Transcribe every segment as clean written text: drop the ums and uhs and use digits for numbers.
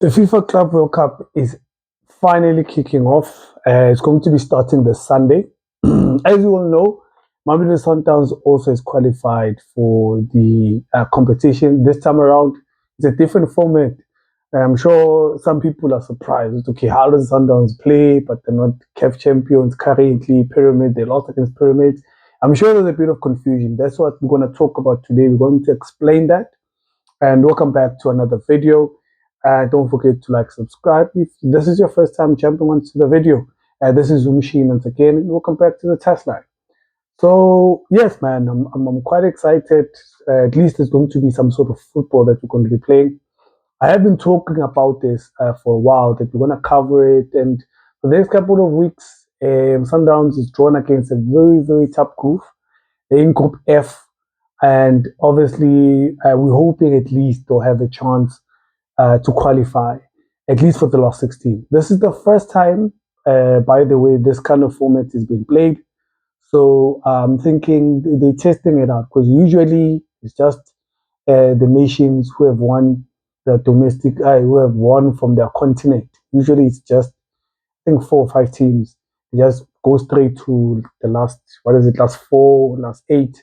The FIFA Club World Cup is finally kicking off. It's going to be starting this Sunday. As you all know, Mamelodi Sundowns also is qualified for the competition. This time around, it's a different format. I'm sure some people are surprised. Okay, how does Sundowns play? But they're not CAF champions currently. Pyramid, they lost against Pyramids. I'm sure there's a bit of confusion. That's what we're going to talk about today. We're going to explain that. And welcome back to another video. Don't forget to like, subscribe. If this is your first time jumping onto the video, this is Machine once again, and welcome back to the test line. So yes, man, I'm quite excited. At least there's going to be some sort of football that we're going to be playing. I have been talking about this for a while that we're going to cover it, and for the next couple of weeks, Sundowns is drawn against a very tough group. They're in Group F, and obviously we're hoping at least they'll have a chance to qualify, at least for the last 16. This is the first time, by the way, this kind of format is being played. So I'm thinking they're testing it out because usually it's just the nations who have won the domestic, who have won from their continent. Usually it's just, I think, 4 or 5 teams. They just go straight to the last, what is it, last four, last eight.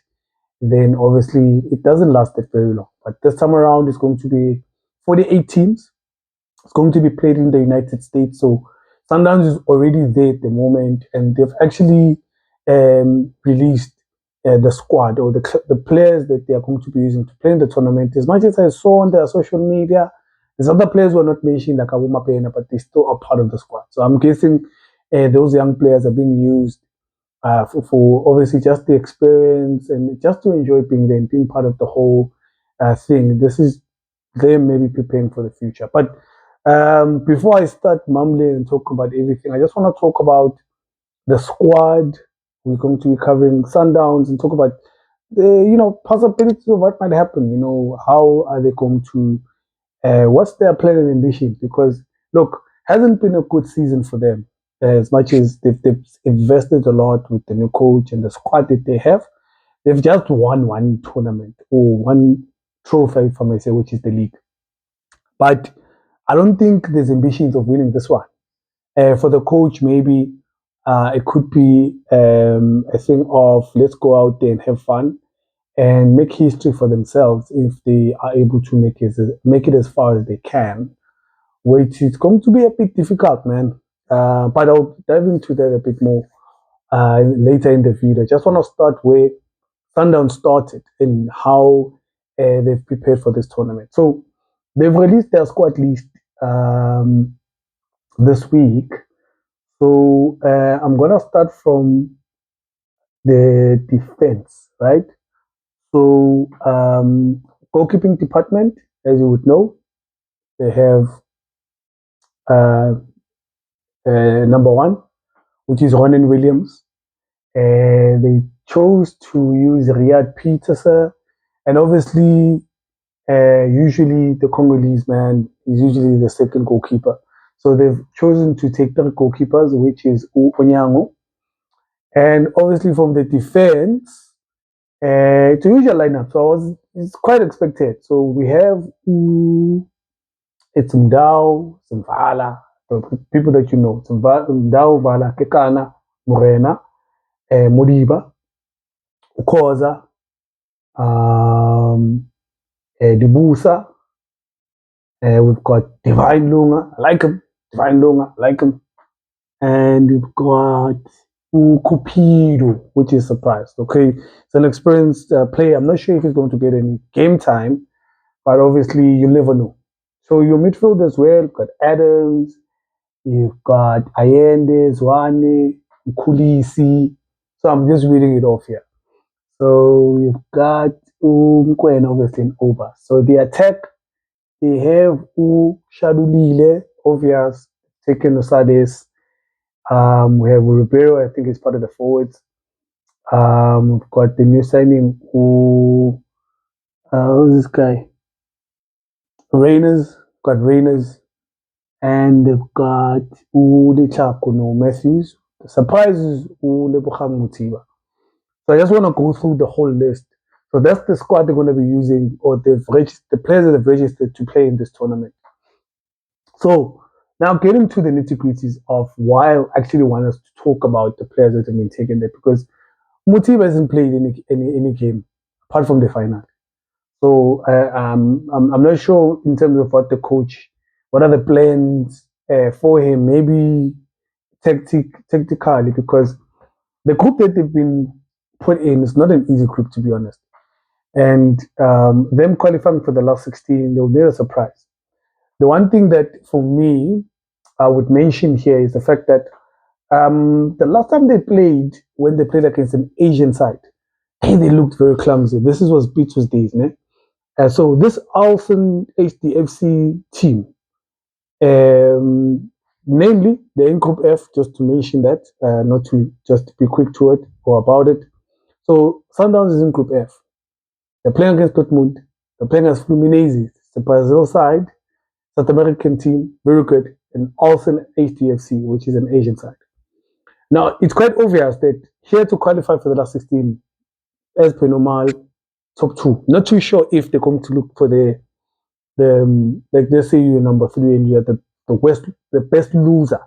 Then obviously it doesn't last that very long. But this time around, it's going to be 48 teams. It's going to be played in the United States. So Sundowns is already there at the moment, and they've actually released the squad or the players that they are going to be using to play in the tournament. As much as I saw on their social media, there's other players who are not mentioned, like Abuma Pena, but they still are part of the squad. So I'm guessing those young players are being used for obviously just the experience and just to enjoy being there and being part of the whole thing. This is them maybe preparing for the future. But before I start mumbling and talk about everything, I just want to talk about the squad. We're going to be covering Sundowns and talk about the possibilities of what might happen. How are they going to? What's their plan and ambition? Because look, hasn't been a good season for them. As much as they've invested a lot with the new coach and the squad that they have, they've just won one tournament or one trophy, if I may say, which is the league. But I don't think there's ambitions of winning this one. For the coach, maybe it could be a thing of let's go out there and have fun and make history for themselves if they are able to make it as far as they can, which is going to be a bit difficult, man. But I'll dive into that a bit more later in the video. I just want to start where Sundown started and how they've prepared for this tournament. So they've released their squad list this week. So I'm gonna start from the defense, right? So goalkeeping department, as you would know, they have uh, number one, which is Ronan Williams. They chose to use Riyad Peterson, and obviously, usually the Congolese man is usually the second goalkeeper. So they've chosen to take three goalkeepers, which is Onyango. And obviously from the defense, it's a usual lineup. So it's quite expected. So we have it's Mdao, Simvala, the people that you know. Mdao, Vala, Kekana, Morena, Modiba, Ukoza, Dibusa. We've got Divine Lunga, I like him. Divine Lunga, I like him. And we've got Cupido, which is surprised. Okay, it's an experienced player. I'm not sure if he's going to get any game time, but obviously you never know. So your midfield as well, you've got Adams, you've got Allende, Zwane, Kulisi. So I'm just reading it off here. So you've got Mkwena obviously in over. So the attack, they have Shadulile, obvious, taking Osades. We have Ribeiro, I think he's part of the forwards. We've got the new signing, who's this guy? Rainers, got Rainers, and they've got Ule Chakuno Matthews. The surprise is Ule Mutiba. So I just want to go through the whole list. So that's the squad they're going to be using, or the players that have registered to play in this tournament. So now getting to the nitty-gritties of why I actually want us to talk about the players that have been taken there, because Mutiba hasn't played any game apart from the final. So I'm not sure in terms of what are the plans for him, maybe tactically, because the group that they've been put in is not an easy group, to be honest. And them qualifying for the last 16, they'll be a surprise. The one thing that for me I would mention here is the fact that the last time they played, when they played against an Asian side, they looked very clumsy. This was Beatrice days, né? So this Alson HDFC team, namely they're in Group F, just to mention that, not to just be quick to it or about it. So Sundowns is in Group F. They're playing against Dortmund. They're playing against Fluminense. It's the Brazil side, South American team, very good, and also HDFC, which is an Asian side. Now, it's quite obvious that here to qualify for the last 16, as per normal, top two. Not too sure if they're going to look for the like let's say you're number three and you're the best loser,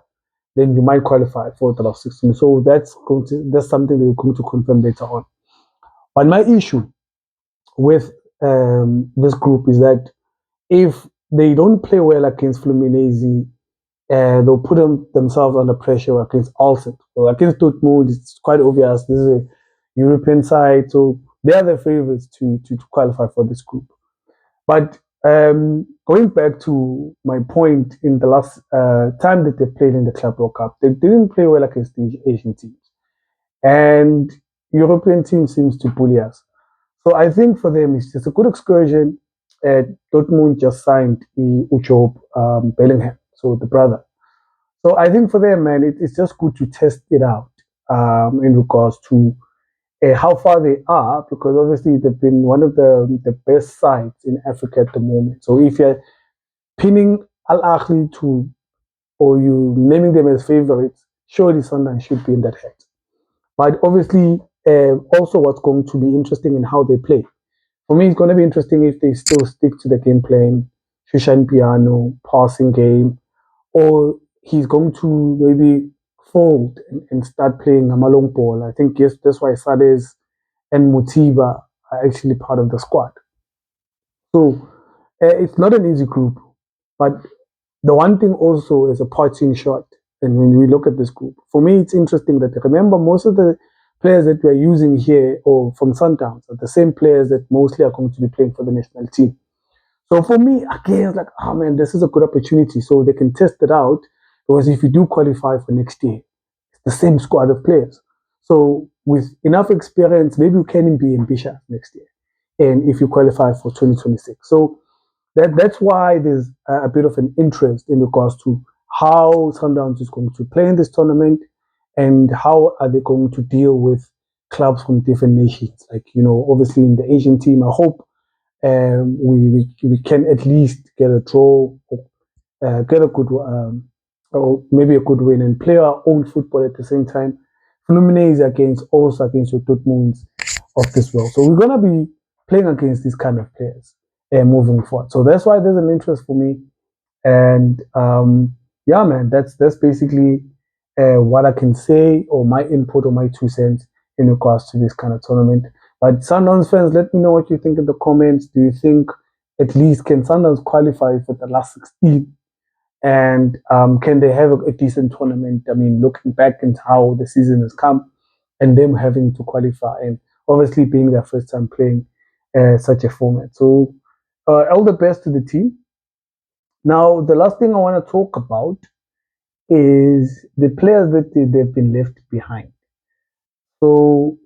then you might qualify for the last 16. So that's something that we're going to confirm later on. But my issue with this group is that if they don't play well against Fluminense, they'll put themselves under pressure against Alston. Well, against Dortmund, it's quite obvious. This is a European side, so they are the favorites to qualify for this group. But going back to my point, in the last time that they played in the Club World Cup, they didn't play well against the Asian teams, and European team seems to bully us. So I think for them, it's just a good excursion. Dortmund just signed Uchob Bellingham, so the brother. So I think for them, man, it's just good to test it out in regards to how far they are, because obviously they've been one of the best sides in Africa at the moment. So if you're pinning Al Ahly to, or you naming them as favorites, surely Sunderland should be in that head. But obviously, also what's going to be interesting in how they play. For me, it's going to be interesting if they still stick to the game plan, Shushan Piano, passing game, or he's going to maybe fold and start playing a long ball. I think yes, that's why Sades and Mutiba are actually part of the squad. So it's not an easy group, but the one thing also is a parting shot. And when we look at this group, for me, it's interesting that remember most of the players that we're using here or from Sundowns are the same players that mostly are going to be playing for the national team. So for me, again, it's like, oh man, this is a good opportunity. So they can test it out. Because if you do qualify for next year, it's the same squad of players. So with enough experience, maybe you can be ambitious next year. And if you qualify for 2026. So that's why there's a bit of an interest in regards to how Sundowns is going to play in this tournament and how are they going to deal with clubs from different nations. Like, obviously in the Asian team, I hope we can at least get a draw, get a good, or maybe a good win, and play our own football at the same time. Fluminense also against the Dortmunds of this world. So we're gonna be playing against these kind of players moving forward. So that's why there's an interest for me, and yeah, man, that's basically what I can say, or my input or my 2 cents in regards to this kind of tournament. But Sundowns fans, let me know what you think in the comments. Do you think at least can Sundowns qualify for the last 16? And can they have a decent tournament? I mean, looking back into how the season has come and them having to qualify and obviously being their first time playing such a format. So all the best to the team. Now, the last thing I want to talk about is the players that they've been left behind. So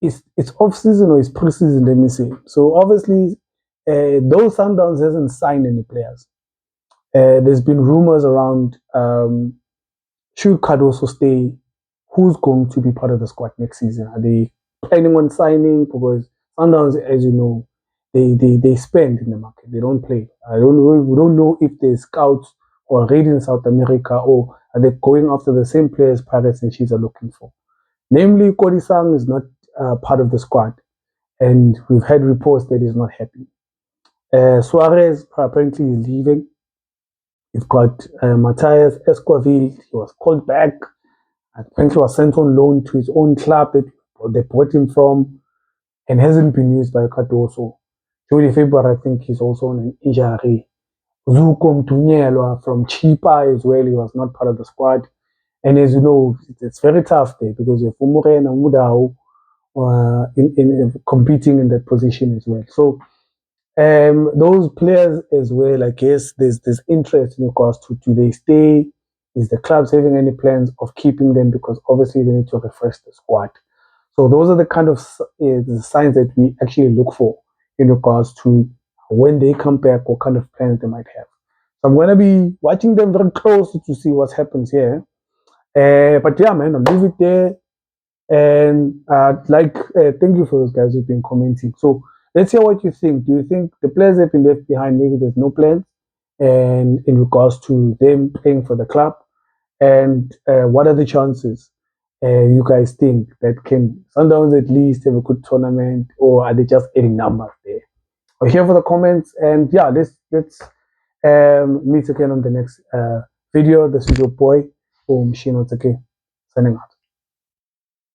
it's off season or it's pre-season, let me say. So obviously, though Sundowns hasn't signed any players, there's been rumors around should Cardoso stay, who's going to be part of the squad next season? Are they planning on signing? Because Sundowns, as you know, they spend in the market. They don't play. We don't know if they scout or raid in South America, or are they going after the same players Pirates and Chiefs are looking for. Namely, Kodisang is not part of the squad, and we've had reports that he's not happy. Suarez apparently is leaving. You've got Matthias Esquaville. He was called back. Apparently was sent on loan to his own club that they bought him from and hasn't been used by Cardoso. Jody Faber, I think he's also on an injury. Zuko Mtunyelwa from Chipa as well. He was not part of the squad. And as you know, it's very tough there because you have Umure and Mudao in competing in that position as well. So those players as well, I guess there's interest in regards to do they stay? Is the clubs having any plans of keeping them? Because obviously they need to refresh the squad. So those are the kind of the signs that we actually look for in regards to when they come back, what kind of plans they might have. So I'm going to be watching them very closely to see what happens here. But yeah, man, I'll leave it there. And thank you for those guys who've been commenting. So let's hear what you think. Do you think the players have been left behind? Maybe there's no plans, and in regards to them playing for the club, and what are the chances you guys think that can Sundowns at least have a good tournament, or are they just getting numbers there? We're here for the comments, and yeah, let's meet again on the next video. This is your boy, Machine once again, signing out.